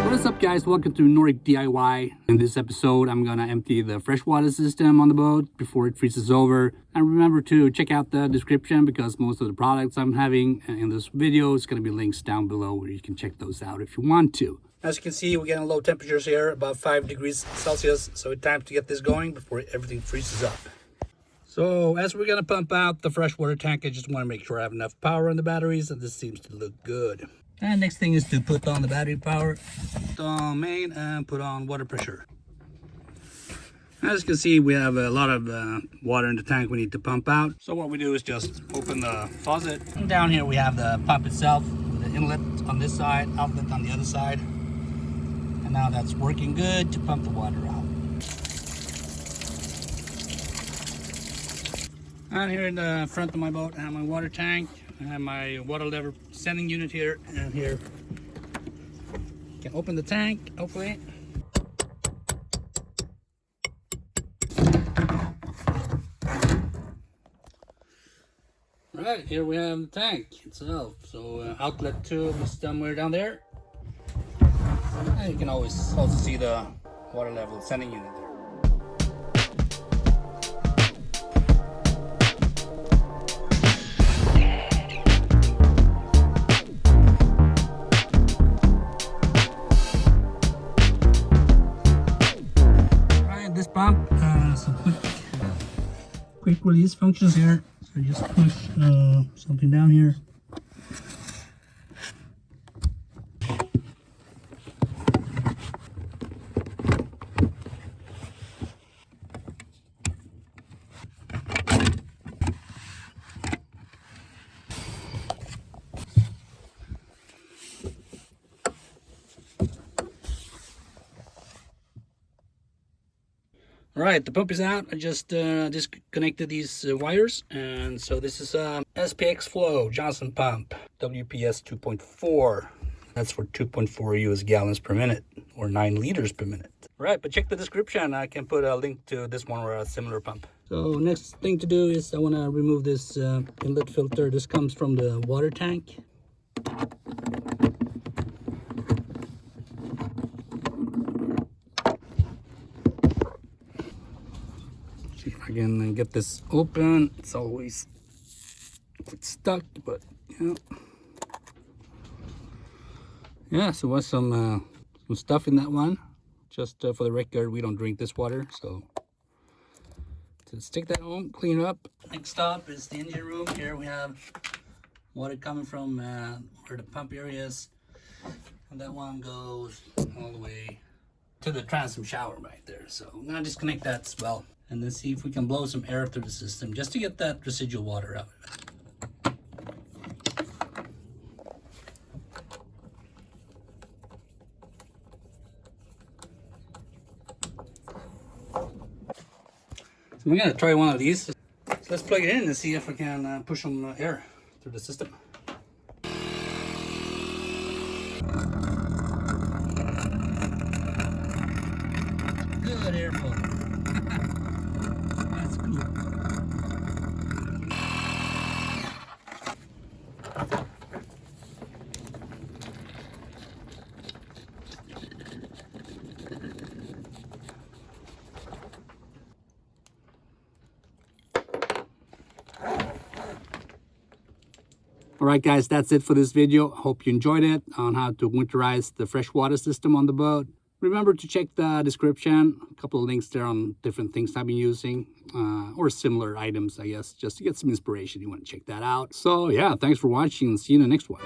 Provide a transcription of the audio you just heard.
What is up, guys? Welcome to Nordic DIY. In this episode, I'm gonna empty the freshwater system on the boat before it freezes over. And remember to check out the description because most of the products I'm having in this video is gonna be links down below where you can check those out if you want to. As you can see, we're getting low temperatures here, about 5 degrees Celsius. So it's time to get this going before everything freezes up. So as we're gonna pump out the freshwater tank, I just wanna make sure I have enough power on the batteries, and this seems to look good. And next thing is to put on the battery power, put on main, and put on water pressure. As you can see, we have a lot of water in the tank we need to pump out. So what we do is just open the faucet. And down here we have the pump itself, the inlet on this side, outlet on the other side. And now that's working good to pump the water out. And here in the front of my boat, I have my water tank. I have my water level sending unit here, and here you can open the tank, hopefully. Right, here we have the tank itself. So outlet tube is somewhere down there. And you can always also see the water level sending unit there. This pump some quick release functions here. So just push something down here. All right, the pump is out. I just disconnected these wires, and so this is SPX Flow Johnson pump, WPS 2.4. That's for 2.4 US gallons per minute, or 9 liters per minute. All right, but check the description. I can put a link to this one or a similar pump. So next thing to do is I want to remove this inlet filter. This comes from the water tank. See if I can get this open. It's always quite stuck, but yeah. So what's some stuff in that one? Just for the record, we don't drink this water, so to stick that home, clean it up. Next stop is the engine room. Here we have water coming from where the pump area is, and that one goes all the way to the transom shower right there. So I'm gonna disconnect that as well, and then see if we can blow some air through the system just to get that residual water out of it. So we're gonna try one of these. So let's plug it in and see if we can push some air through the system. Good airflow. That's cool. Alright guys, that's it for this video. Hope you enjoyed it on how to winterize the freshwater system on the boat. Remember to check the description, a couple of links there on different things I've been using, or similar items, I guess, just to get some inspiration. You want to check that out. So yeah, thanks for watching and see you in the next one.